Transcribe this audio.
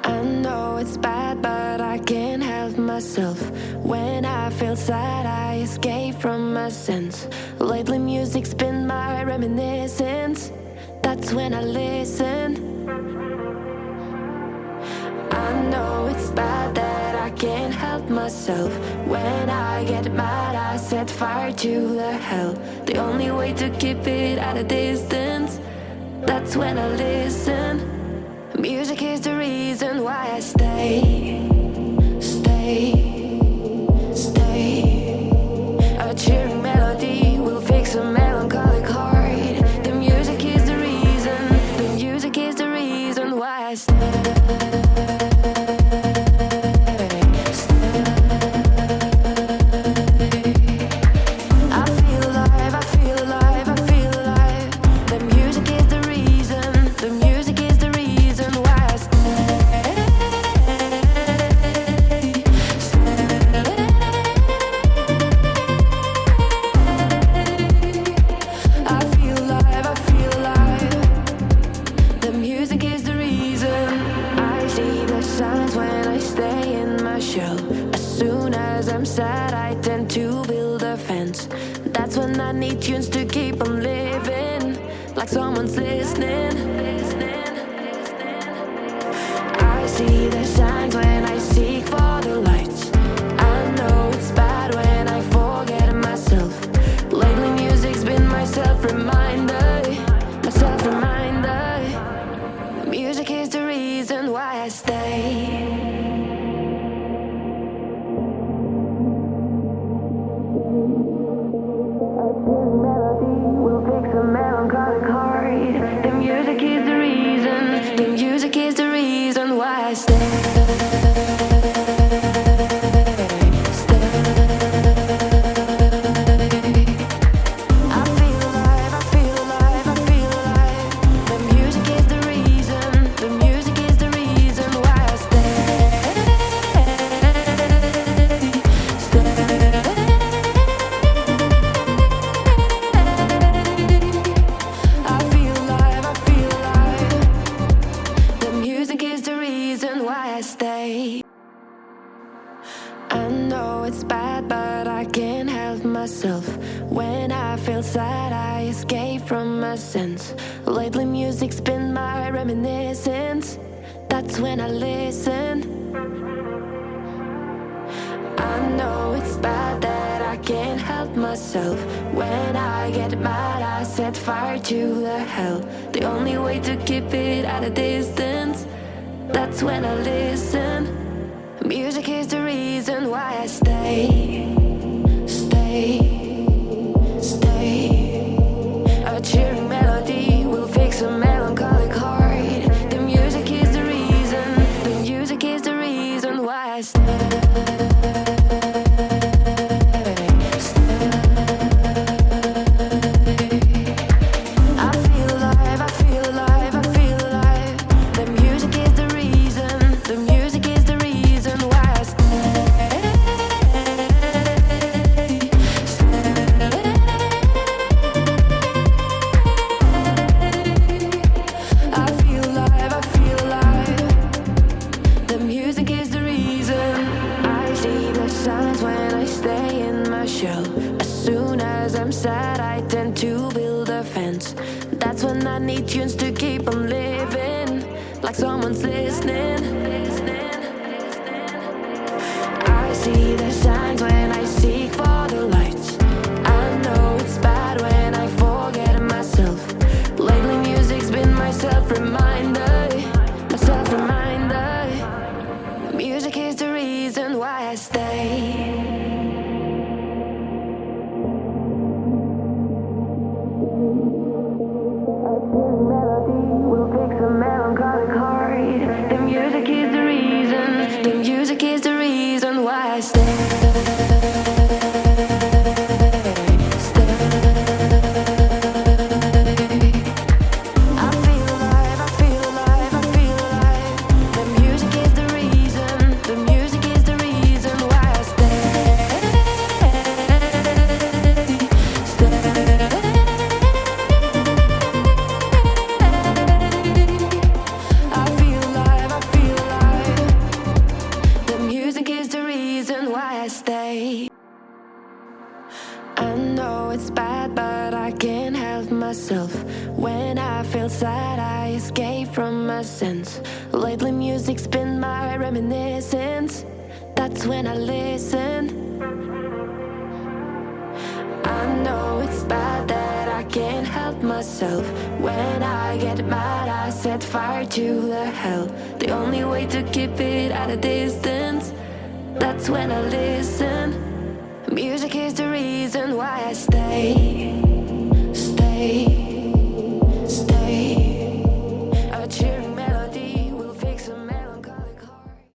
I know it's bad, but I can't help myself. When I feel sad, I escape from my sense. Lately music's been my reminiscence. That's when I listen. I know it's bad that I can't help myself. When I get mad, I set fire to the hell. The only way to keep it at a distance, that's when I listen. Music is the reason why I stay. A cheering melody will fix a melancholic heart. The music is the reason. The music is the reason why I stay. That's when I need tunes to keep on living, like someone's listening. I see the signs when I seek for the lights. I know it's bad when I forget myself. Lately music's been my self-reminder, my self-reminder. Music is the reason why I stay. When I feel sad, I escape from my sense. Lately music's been my reminiscence. That's when I listen. I know it's bad that I can't help myself. When I get mad, I set fire to the hell. The only way to keep it at a distance, that's when I listen. Music is the reason why I stay. A cheering melody will fix a melancholic heart. The music is the reason. The music is the reason why I stay. That's when I need tunes to keep on living, like someone's listening. I see the signs when I seek for the lights. I know it's bad when I forget myself. Lately music's been my self-reminder, my self-reminder. Music is the reason why I stay. I feel alive, I feel alive. myself. When I feel sad, I escape from my sense. Lately music's been my reminiscence. That's when I listen. I know it's bad that I can't help myself. When I get mad, I set fire to the hell. The only way to keep it at a distance, that's when I listen. Music is the reason why I stay.